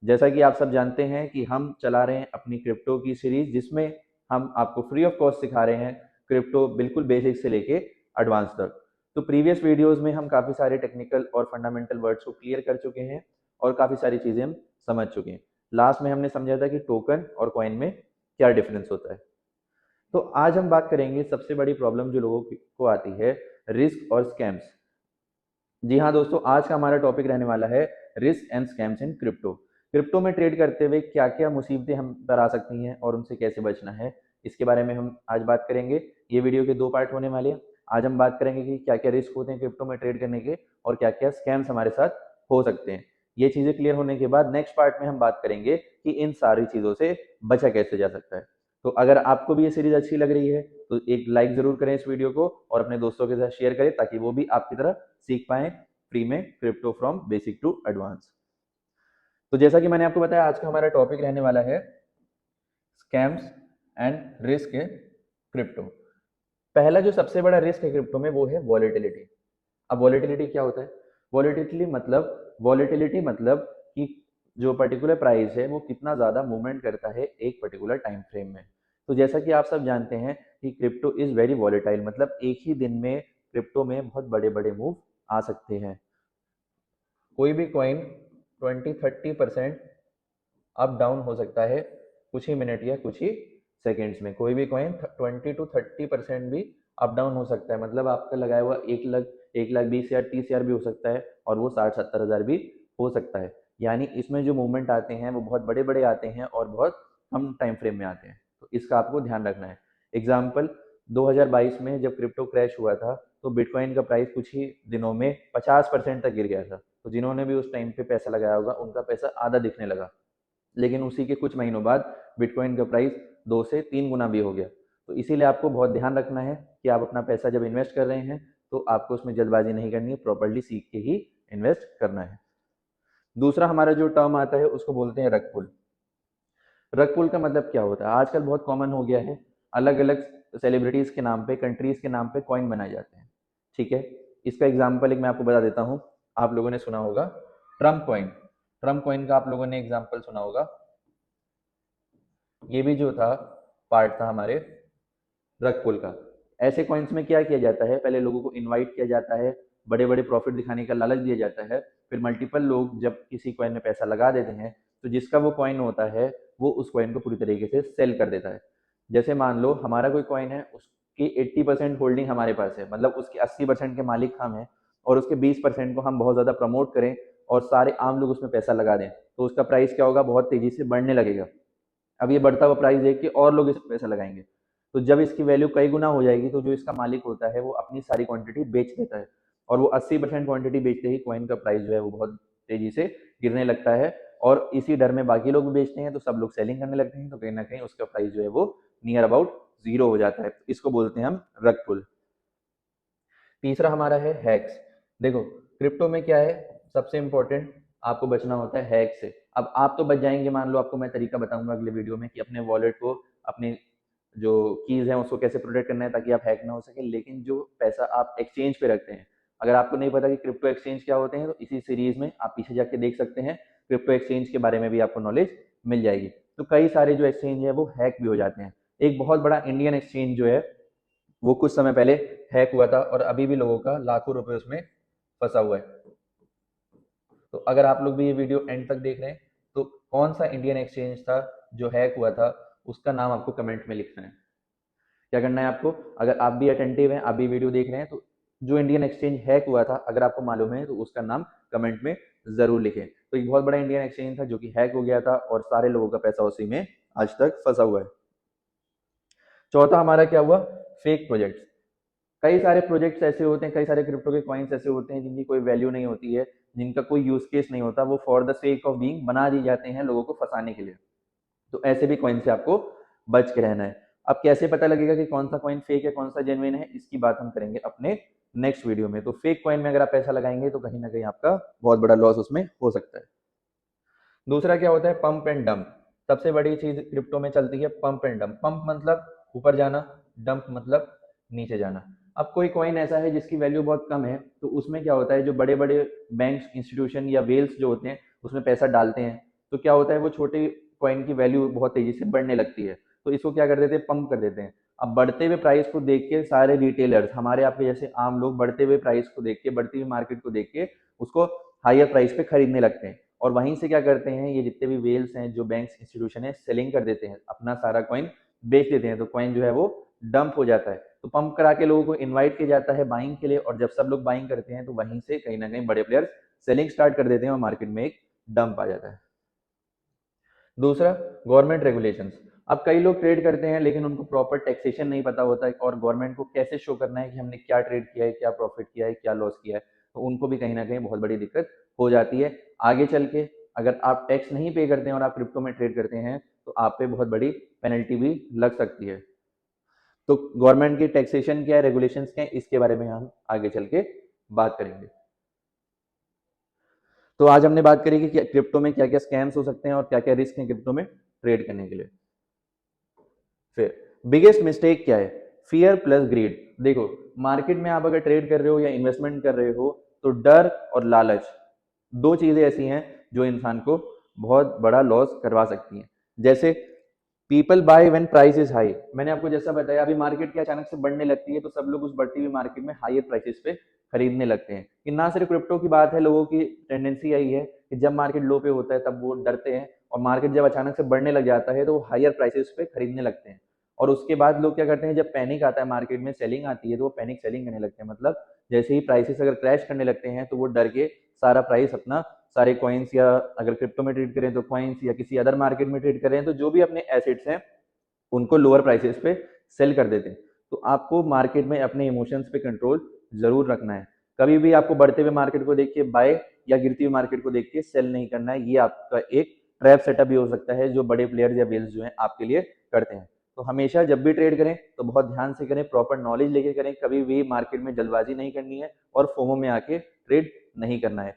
जैसा कि आप सब जानते हैं कि हम चला रहे हैं अपनी क्रिप्टो की सीरीज, जिसमें हम आपको फ्री ऑफ कॉस्ट सिखा रहे हैं क्रिप्टो बिल्कुल बेसिक से लेके एडवांस तक। तो प्रीवियस वीडियोस में हम काफ़ी सारे टेक्निकल और फंडामेंटल वर्ड्स को क्लियर कर चुके हैं और काफ़ी सारी चीज़ें हम समझ चुके हैं। लास्ट में हमने समझा था कि टोकन और कॉइन में क्या डिफरेंस होता है। तो आज हम बात करेंगे सबसे बड़ी प्रॉब्लम जो लोगों को आती है, रिस्क और स्कैम्स। जी हाँ दोस्तों, आज का हमारा टॉपिक रहने वाला है risk and scams in crypto. Crypto में ट्रेड करते हुए क्या क्या मुसीबतें हम पर आ सकती हैं और उनसे कैसे बचना है, इसके बारे में हम आज बात करेंगे। ये वीडियो के 2 पार्ट होने वाले हैं। आज हम बात करेंगे कि क्या क्या रिस्क होते हैं क्रिप्टो में ट्रेड करने के और क्या क्या स्कैम्स हमारे साथ हो सकते हैं। ये चीज़ें क्लियर होने के बाद नेक्स्ट पार्ट में हम बात करेंगे कि इन सारी चीज़ों से बचा कैसे जा सकता है। तो अगर आपको भी ये सीरीज अच्छी लग रही है तो एक लाइक ज़रूर करें इस वीडियो को और अपने दोस्तों के साथ शेयर करें, ताकि वो भी आपकी तरह सीख पाएँ फ्री में crypto from basic to advance. तो जैसा कि मैंने आपको बताया, आज का हमारा टॉपिक रहने वाला है scams and risk in crypto. पहला जो सबसे बड़ा रिस्क है क्रिप्टो में वो है वॉलेटिलिटी। अब वॉलेटिलिटी क्या होता है? वॉलेटिलिटी मतलब कि जो पर्टिकुलर प्राइस है वो कितना ज़्यादा मूवमेंट करता है एक पर्टिकुलर टाइम फ्रेम में। तो जैसा कि आप सब जानते हैं कि क्रिप्टो इज़ वेरी वॉलेटाइल, मतलब एक ही दिन में क्रिप्टो में बहुत बड़े बड़े मूव आ सकते हैं। कोई भी कॉइन 20-30% अप डाउन हो सकता है कुछ ही मिनट या कुछ ही सेकेंड्स में। कोई भी कॉइन 20-30% भी अप डाउन हो सकता है, मतलब आपका लगाया हुआ 1 लाख 20 हज़ार 30 हज़ार भी हो सकता है और वो 60-70 हज़ार भी हो सकता है। यानी इसमें जो मूवमेंट आते हैं वो बहुत बड़े बड़े आते हैं और बहुत कम टाइम फ्रेम में आते हैं। तो इसका आपको ध्यान रखना है। एग्जाम्पल, 2022 में जब क्रिप्टो क्रैश हुआ था तो बिटकॉइन का प्राइस कुछ ही दिनों में 50% तक गिर गया था। तो जिन्होंने भी उस टाइम पे पैसा लगाया होगा उनका पैसा आधा दिखने लगा। लेकिन उसी के कुछ महीनों बाद बिटकॉइन का प्राइस 2 से 3 गुना भी हो गया। तो इसीलिए आपको बहुत ध्यान रखना है कि आप अपना पैसा जब इन्वेस्ट कर रहे हैं तो आपको उसमें जल्दबाजी नहीं करनी है, प्रॉपर्ली सीख के ही इन्वेस्ट करना है। दूसरा हमारा जो टर्म आता है उसको बोलते हैं रग पुल। रग पुल का मतलब क्या होता है? आजकल बहुत कॉमन हो गया है, अलग अलग सेलिब्रिटीज के नाम पे, कंट्रीज के नाम पे कॉइन बनाए जाते हैं। ठीक है, इसका एग्जाम्पल एक मैं आपको बता देता हूँ। आप लोगों ने सुना होगा ट्रम्प कॉइन। ट्रम्प कॉइन का आप लोगों ने एग्जाम्पल सुना होगा। ये भी जो था पार्ट था हमारे रग पुल का। ऐसे कॉइन्स में क्या किया जाता है, पहले लोगों को इनवाइट किया जाता है, बड़े बड़े प्रॉफिट दिखाने का लालच दिया जाता है। फिर मल्टीपल लोग जब किसी कॉइन में पैसा लगा देते हैं तो जिसका वो कॉइन होता है वो उस कॉइन को पूरी तरीके से सेल कर देता है। जैसे मान लो हमारा कोई कॉइन है, उसकी 80% होल्डिंग हमारे पास है, मतलब उसके 80% के मालिक हम हैं, और उसके 20% को हम बहुत ज़्यादा प्रमोट करें और सारे आम लोग उसमें पैसा लगा दें, तो उसका प्राइस क्या होगा? बहुत तेज़ी से बढ़ने लगेगा। अब ये बढ़ता हुआ प्राइस देख के और लोग इसमें पैसा लगाएंगे। तो जब इसकी वैल्यू कई गुना हो जाएगी तो जो इसका मालिक होता है वो अपनी सारी क्वांटिटी बेच देता है, और वो 80% क्वांटिटी बेचते ही कॉइन का प्राइस जो है वो बहुत तेजी से गिरने लगता है। और इसी डर में बाकी लोग भी बेचते हैं तो सब लोग सेलिंग करने लगते हैं, तो कहीं ना कहीं उसका प्राइस जो है वो नियर अबाउट जीरो हो जाता है। इसको बोलते हैं हम रग पुल। तीसरा हमारा है हैक्स। देखो, क्रिप्टो में क्या है, सबसे इंपॉर्टेंट आपको बचना होता है हैक से। अब आप तो बच जाएंगे, मान लो आपको मैं तरीका बताऊंगा अगले वीडियो में कि अपने वॉलेट को, अपने जो कीज हैं उसको कैसे प्रोटेक्ट करना है ताकि आप हैक ना हो सके। लेकिन जो पैसा आप एक्सचेंज पे रखते हैं, अगर आपको नहीं पता कि क्रिप्टो एक्सचेंज क्या होते हैं तो इसी सीरीज में आप पीछे जाके देख सकते हैं, क्रिप्टो एक्सचेंज के बारे में भी आपको नॉलेज मिल जाएगी। तो कई सारे जो एक्सचेंज है वो हैक भी हो जाते हैं। एक बहुत बड़ा इंडियन एक्सचेंज जो है वो कुछ समय पहले हैक हुआ था और अभी भी लोगों का लाखों रुपए उसमें फंसा हुआ है। तो अगर आप लोग भी ये वीडियो एंड तक देख रहे हैं तो कौन सा इंडियन एक्सचेंज था जो हैक हुआ था, उसका नाम आपको कमेंट में लिखना है। क्या करना है आपको, अगर आप भी अटेंटिव हैं, आप भी वीडियो देख रहे हैं, तो जो इंडियन एक्सचेंज हैक हुआ था अगर आपको मालूम है तो उसका नाम कमेंट में जरूर लिखें। तो एक बहुत बड़ा इंडियन एक्सचेंज था जो कि हैक हो गया था और सारे लोगों का पैसा उसी में आज तक फंसा हुआ है। चौथा हमारा क्या हुआ? Fake projects. कई सारे प्रोजेक्ट्स ऐसे होते हैं, कई सारे क्रिप्टो के कॉइन्स ऐसे होते हैं जिनकी कोई वैल्यू नहीं होती है, जिनका कोई यूज केस नहीं होता, वो for the sake of being बना दिए जाते हैं लोगों को फंसाने के लिए। तो ऐसे भी कॉइन से आपको बच के रहना है। अब कैसे पता लगेगा कि कौन सा कॉइन फेक है कौन सा जेन्युइन है, इसकी बात हम करेंगे अपने नेक्स्ट वीडियो में। तो फेक कॉइन में अगर आप पैसा लगाएंगे तो कहीं ना कहीं आपका बहुत बड़ा लॉस उसमें हो सकता है। दूसरा क्या होता है? Pump and dump. सबसे बड़ी चीज क्रिप्टो में चलती है पंप एंड डंप। पंप मतलब ऊपर जाना, डंप मतलब नीचे जाना। अब कोई कॉइन ऐसा है जिसकी वैल्यू बहुत कम है, तो उसमें क्या होता है, जो बड़े बड़े बैंक्स, इंस्टीट्यूशन या वेल्स जो होते हैं उसमें पैसा डालते हैं, तो क्या होता है, वो छोटे कॉइन की वैल्यू बहुत तेजी से बढ़ने लगती है, तो इसको क्या कर देते हैं, पंप कर देते हैं। अब बढ़ते हुए प्राइस को देख के सारे रिटेलर्स, हमारे आपके जैसे आम लोग, बढ़ते हुए प्राइस को देख के, बढ़ती हुई मार्केट को देख के उसको हायर प्राइस पे खरीदने लगते हैं, और वहीं से क्या करते हैं, ये जितने भी वेल्स हैं, जो बैंक्स इंस्टीट्यूशन है, सेलिंग कर देते हैं, अपना सारा कॉइन बेच देते हैं, तो कॉइन जो है वो डंप हो जाता है। तो पंप करा के लोगों को इन्वाइट किया जाता है बाइंग के लिए, और जब सब लोग बाइंग करते हैं तो वहीं से कहीं ना कहीं बड़े प्लेयर्स सेलिंग स्टार्ट कर देते हैं और मार्केट में एक डंप आ जाता है। दूसरा, गवर्नमेंट रेगुलेशंस। अब कई लोग ट्रेड करते हैं लेकिन उनको प्रॉपर टैक्सेशन नहीं पता होता है, और गवर्नमेंट को कैसे शो करना है कि हमने क्या ट्रेड किया है, क्या प्रॉफिट किया है, क्या लॉस किया है, तो उनको भी कहीं ना कहीं बहुत बड़ी दिक्कत हो जाती है आगे चल के। अगर आप टैक्स नहीं पे करते हैं और आप क्रिप्टो में ट्रेड करते हैं तो आप पे बहुत बड़ी पेनल्टी भी लग सकती है। तो गवर्नमेंट की टैक्सेशन क्या है, रेगुलेशंस क्या है, इसके बारे में हम आगे चल के बात करेंगे। तो आज हमने बात करी कि क्रिप्टो में क्या क्या स्कैम्स हो सकते हैं और क्या क्या रिस्क हैं क्रिप्टो में ट्रेड करने के लिए। फिर बिगेस्ट मिस्टेक क्या है, फियर प्लस ग्रीड। देखो, मार्केट में आप अगर ट्रेड कर रहे हो या इन्वेस्टमेंट कर रहे हो तो डर और लालच, दो चीजें ऐसी हैं जो इंसान को बहुत बड़ा लॉस करवा सकती हैं। जैसे people by when price is high, मैंने आपको जैसा बताया, अभी मार्केट क्या अचानक से बढ़ने लगती है तो सब लोग उस बढ़ती हुई मार्केट में हायर प्राइसेस पे खरीदने लगते हैं। कि ना सिर्फ क्रिप्टो की बात है, लोगों की टेंडेंसी यही है कि जब मार्केट लो पे होता है तब वो डरते हैं, और मार्केट जब अचानक से बढ़ने लग जाता है तो वो हायर प्राइसेस पे खरीदने लगते हैं। और उसके बाद लोग क्या करते हैं, जब पैनिक आता है मार्केट में, सेलिंग आती है, तो वो पैनिक सेलिंग करने लगते हैं। मतलब जैसे ही प्राइसेस अगर क्रैश करने लगते हैं तो वो डर के सारा प्राइस अपना, सारे कॉइन्स, या अगर क्रिप्टो में ट्रेड करें तो कॉइन्स, या किसी अदर मार्केट में ट्रेड करें तो जो भी अपने एसेट्स हैं उनको लोअर प्राइसेस पे सेल कर देते हैं। तो आपको मार्केट में अपने इमोशंस पे कंट्रोल जरूर रखना है। कभी भी आपको बढ़ते हुए मार्केट को देख के बाय, या गिरती हुई मार्केट को देख के सेल नहीं करना है। ये आपका एक ट्रैप सेटअप भी हो सकता है जो बड़े प्लेयर्स या वेल्स जो हैं आपके लिए करते हैं। तो हमेशा जब भी ट्रेड करें तो बहुत ध्यान से करें, प्रॉपर नॉलेज लेके करें, कभी भी मार्केट में जल्दबाजी नहीं करनी है और फोमो में आके ट्रेड नहीं करना है।